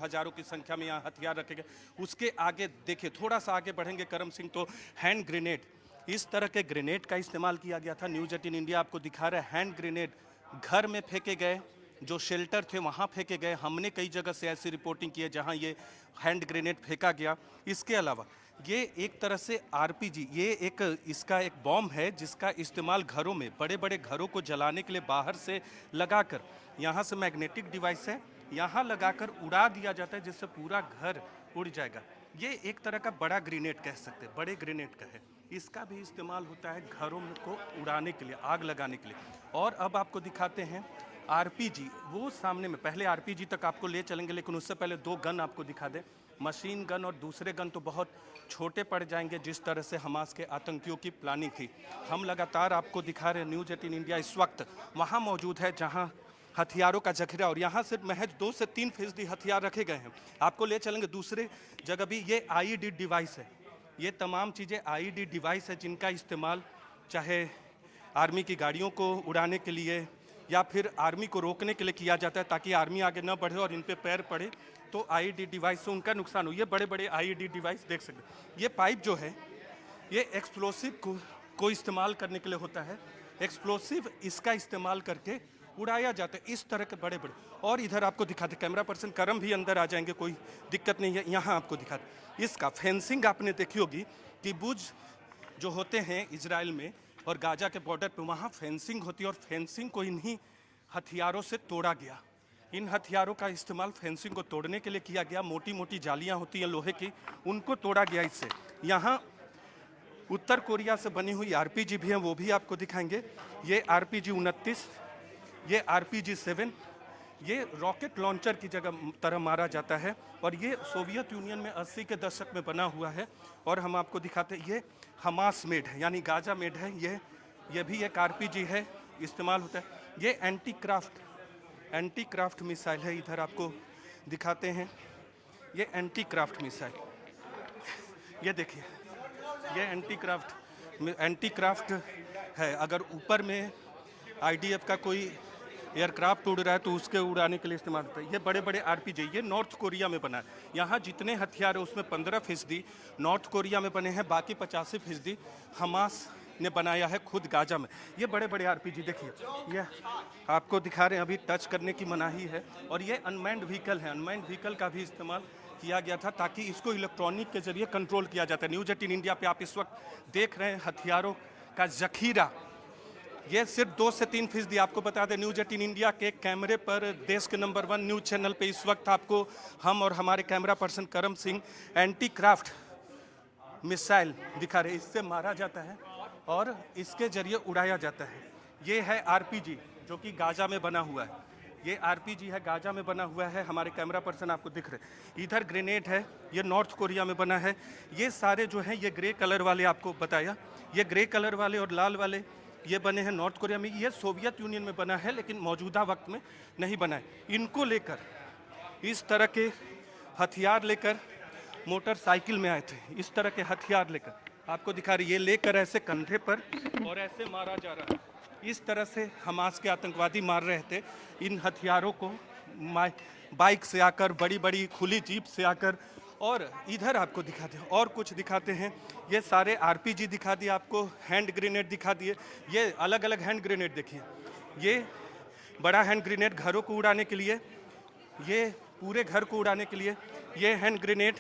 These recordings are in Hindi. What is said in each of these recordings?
हजारों की संख्या में यहाँ हथियार रखे गए। उसके आगे देखिए, थोड़ा सा आगे बढ़ेंगे करम सिंह, तो हैंड ग्रेनेड, इस तरह के ग्रेनेड का इस्तेमाल किया गया था। न्यूज़ 18 इंडिया आपको दिखा रहा है, हैंड ग्रेनेड घर में फेंके गए, जो शेल्टर थे वहाँ फेंके गए। हमने कई जगह से ऐसी रिपोर्टिंग की है जहाँ ये हैंड ग्रेनेड फेंका गया। इसके अलावा ये एक तरह से आरपीजी, ये एक इसका एक बॉम्ब है जिसका इस्तेमाल घरों में, बड़े बड़े घरों को जलाने के लिए बाहर से लगाकर, यहाँ से मैग्नेटिक डिवाइस है, यहाँ लगाकर उड़ा दिया जाता है जिससे पूरा घर उड़ जाएगा। ये एक तरह का बड़ा ग्रेनेड कह सकते हैं, बड़े ग्रेनेड का है। इसका भी इस्तेमाल होता है घरों को उड़ाने के लिए, आग लगाने के लिए। और अब आपको दिखाते हैं आरपीजी, वो सामने में, पहले आरपीजी तक आपको ले चलेंगे लेकिन उससे पहले दो गन आपको दिखा दें। मशीन गन और दूसरे गन तो बहुत छोटे पड़ जाएंगे जिस तरह से हमास के आतंकियों की प्लानिंग थी। हम लगातार आपको दिखा रहे हैं, न्यूज़ 18 इंडिया इस वक्त वहाँ मौजूद है जहाँ हथियारों का जखीरा, और यहाँ से महज 2 से 3% हथियार रखे गए हैं। आपको ले चलेंगे दूसरे जगह भी। ये आईईडी डिवाइस है, ये तमाम चीज़ें आईईडी डिवाइस है जिनका इस्तेमाल चाहे आर्मी की गाड़ियों को उड़ाने के लिए या फिर आर्मी को रोकने के लिए किया जाता है ताकि आर्मी आगे न बढ़े और इन पे पैर पड़े तो आईईडी डिवाइस से उनका नुकसान हो। ये बड़े बड़े आईईडी डिवाइस देख सकते हैं। ये पाइप जो है ये एक्सप्लोसिव को इस्तेमाल करने के लिए होता है। एक्सप्लोसिव इसका इस्तेमाल करके उड़ाया जाता है, इस तरह के बड़े बड़े। और इधर आपको दिखाते, कैमरा पर्सन करम भी अंदर आ जाएंगे, कोई दिक्कत नहीं है। यहाँ आपको दिखाते, इसका फेंसिंग आपने देखी होगी कि बुर्ज जो होते हैं इजराइल में और गाजा के बॉर्डर पे, वहाँ फेंसिंग होती है और फेंसिंग को इन्हीं हथियारों से तोड़ा गया। इन हथियारों का इस्तेमाल फेंसिंग को तोड़ने के लिए किया गया। मोटी मोटी जालियाँ होती हैं लोहे की, उनको तोड़ा गया इससे। यहाँ उत्तर कोरिया से बनी हुई आरपीजी भी हैं, वो भी आपको दिखाएंगे। ये आरपीजी 29, ये आरपीजी 7, ये रॉकेट लॉन्चर की तरह मारा जाता है और ये सोवियत यूनियन में 80 के दशक में बना हुआ है। और हम आपको दिखाते हैं, ये हमास मेड है, यानी गाजा मेड है। ये भी एक आरपीजी है, इस्तेमाल होता है। ये एंटी क्राफ्ट मिसाइल है, इधर आपको दिखाते हैं। ये एंटी क्राफ्ट मिसाइल, ये देखिए, ये एंटी क्राफ्ट है। अगर ऊपर में आईडीएफ का कोई एयरक्राफ्ट उड़ रहा है तो उसके उड़ाने के लिए इस्तेमाल होता है। ये बड़े बड़े आरपीजी, ये नॉर्थ कोरिया में बना है। यहाँ जितने हथियार है उसमें 15% नॉर्थ कोरिया में बने हैं, बाकी 85% हमास ने बनाया है खुद गाजा में। ये बड़े बड़े आरपीजी देखिए, ये आपको दिखा रहे हैं, अभी टच करने की मनाही है। और ये अनमैन्ड व्हीकल है, अनमैन्ड व्हीकल का भी इस्तेमाल किया गया था ताकि इसको इलेक्ट्रॉनिक के जरिए कंट्रोल किया जाता है। न्यूज़ 18 इंडिया पे आप इस वक्त देख रहे हैं हथियारों का जखीरा। ये सिर्फ 2 से 3% आपको बता दें, न्यूज़ 18 इंडिया के कैमरे पर, देश के नंबर 1 न्यूज़ चैनल पे इस वक्त आपको हम और हमारे कैमरा पर्सन करम सिंह एंटी क्राफ्ट मिसाइल दिखा रहे हैं। इससे मारा जाता है और इसके जरिए उड़ाया जाता है। ये है आरपीजी जो कि गाजा में बना हुआ है। ये आरपीजी है, गाजा में बना हुआ है। हमारे कैमरा पर्सन आपको दिख रहे। इधर ग्रेनेड है, ये नॉर्थ कोरिया में बना है। ये सारे जो हैं, ये ग्रे कलर वाले आपको बताया, ये ग्रे कलर वाले और लाल वाले ये बने हैं नॉर्थ कोरिया में। ये सोवियत यूनियन में बना है लेकिन मौजूदा वक्त में नहीं बना है। इनको लेकर, इस तरह के हथियार लेकर मोटरसाइकिल में आए थे, इस तरह के हथियार लेकर आपको दिखा रही, ये लेकर ऐसे कंधे पर और ऐसे मारा जा रहा है। इस तरह से हमास के आतंकवादी मार रहे थे इन हथियारों को, बाइक से आकर, बड़ी बड़ी खुली जीप से आकर। और इधर आपको दिखाते हैं, और कुछ दिखाते हैं। ये सारे आरपीजी दिखा दिए आपको, हैंड ग्रेनेड दिखा दिए। ये अलग अलग हैंड ग्रेनेड देखिए, ये बड़ा हैंड ग्रेनेड घरों को उड़ाने के लिए, ये पूरे घर को उड़ाने के लिए, ये हैंड ग्रेनेड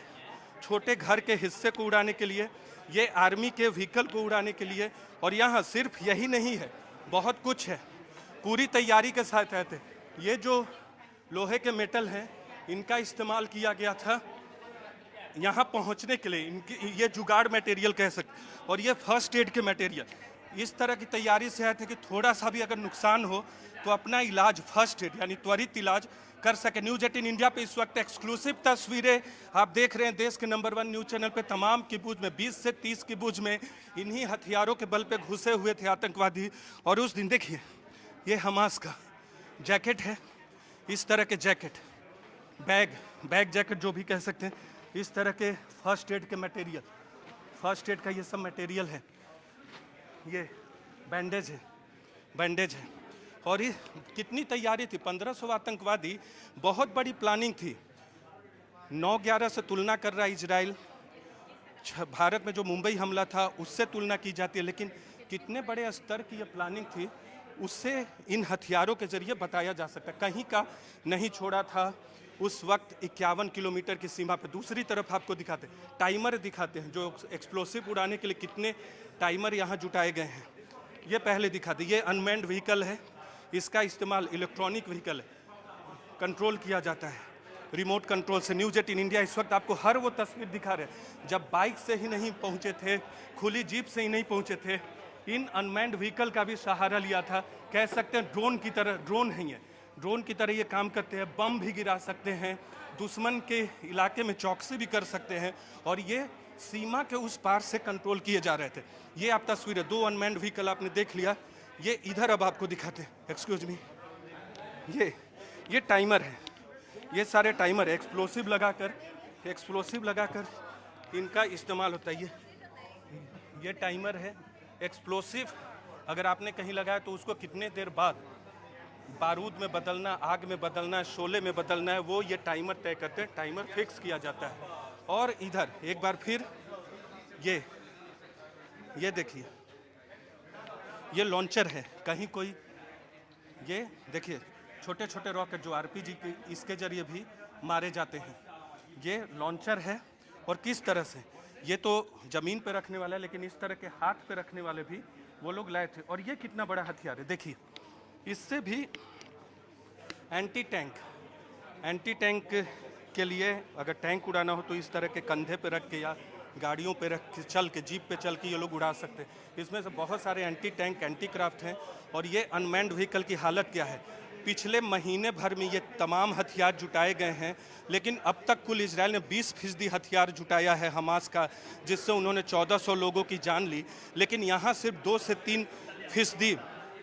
छोटे घर के हिस्से को उड़ाने के लिए, ये आर्मी के व्हीकल को उड़ाने के लिए। और यहाँ सिर्फ यही नहीं है, बहुत कुछ है, पूरी तैयारी के साथ रहते। ये जो लोहे के मेटल हैं, इनका इस्तेमाल किया गया था यहाँ पहुँचने के लिए, इनकी ये जुगाड़ मटेरियल कह सकते। और ये फर्स्ट एड के मटेरियल इस तरह की तैयारी से आए थे कि थोड़ा सा भी अगर नुकसान हो तो अपना इलाज, फर्स्ट एड यानी त्वरित इलाज कर सके। न्यूज़ 18 इंडिया पे इस वक्त एक्सक्लूसिव तस्वीरें आप देख रहे हैं, देश के नंबर 1 न्यूज़ चैनल पे। तमाम किबुज में, 20 से 30 किबुज में इन्हीं हथियारों के बल पे घुसे हुए थे आतंकवादी। और उस दिन देखिए, ये हमास का जैकेट है, इस तरह के जैकेट, बैग जैकेट जो भी कह सकते हैं, इस तरह के फर्स्ट एड के मटेरियल, फर्स्ट एड का ये सब मटेरियल है। ये बैंडेज है। और ये कितनी तैयारी थी, 1500 आतंकवादी, बहुत बड़ी प्लानिंग थी। 9/11 से तुलना कर रहा है इजराइल। भारत में जो मुंबई हमला था उससे तुलना की जाती है, लेकिन कितने बड़े स्तर की ये प्लानिंग थी उससे इन हथियारों के जरिए बताया जा सकता है। कहीं का नहीं छोड़ा था उस वक्त 51 किलोमीटर की सीमा पे। दूसरी तरफ आपको दिखाते टाइमर दिखाते हैं, जो एक्सप्लोसिव उड़ाने के लिए कितने टाइमर यहाँ जुटाए गए हैं। ये पहले दिखाते, ये अनमैन्ड व्हीकल है, इसका इस्तेमाल इलेक्ट्रॉनिक व्हीकल है, कंट्रोल किया जाता है रिमोट कंट्रोल से। न्यूज़ 18 इंडिया इस वक्त आपको हर वो तस्वीर दिखा रहे हैं जब बाइक से ही नहीं पहुंचे थे, खुली जीप से ही नहीं पहुंचे थे, इन अनमैन्ड व्हीकल का भी सहारा लिया था। कह सकते हैं ड्रोन की तरह, ड्रोन है ये, ड्रोन की तरह ये काम करते हैं। बम भी गिरा सकते हैं, दुश्मन के इलाके में चौकसी भी कर सकते हैं, और ये सीमा के उस पार से कंट्रोल किए जा रहे थे। ये आप तस्वीरें, 2 अनमैन्ड व्हीकल आपने देख लिया। ये इधर अब आपको दिखाते हैं, एक्सक्यूज मी, ये टाइमर है, ये सारे टाइमर एक्सप्लोसिव लगाकर इनका इस्तेमाल होता है। ये टाइमर है एक्सप्लोसिव, अगर आपने कहीं लगाया तो उसको कितने देर बाद बारूद में बदलना, आग में बदलना है, शोले में बदलना है, वो ये टाइमर तय करते हैं, टाइमर फिक्स किया जाता है। और इधर एक बार फिर ये देखिए, ये लॉन्चर है, कहीं कोई, ये देखिए छोटे छोटे रॉकेट जो आरपीजी के इसके जरिए भी मारे जाते हैं। ये लॉन्चर है, और किस तरह से, ये तो ज़मीन पे रखने वाला है, लेकिन इस तरह के हाथ पे रखने वाले भी वो लोग लाए थे। और ये कितना बड़ा हथियार है देखिए, इससे भी एंटी टैंक के लिए अगर टैंक उड़ाना हो तो इस तरह के कंधे पे रख के या गाड़ियों पे रख के, चल के, जीप पे चल के ये लोग उड़ा सकते हैं। इसमें से बहुत सारे एंटी टैंक, एंटी क्राफ्ट हैं। और ये अनमैन्ड व्हीकल की हालत क्या है, पिछले महीने भर में ये तमाम हथियार जुटाए गए हैं, लेकिन अब तक कुल इजराइल ने 20% हथियार जुटाया है हमास का, जिससे उन्होंने 1400 लोगों की जान ली। लेकिन यहाँ सिर्फ 2 से 3%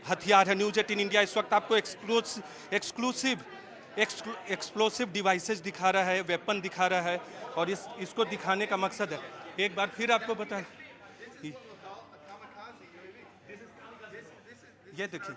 हथियार है। न्यूज़ 18 इंडिया इस वक्त आपको एक्सप्लोसिव डिवाइसेस दिखा रहा है, वेपन दिखा रहा है, और इसको दिखाने का मकसद है, एक बार फिर आपको बताएं, ये देखिए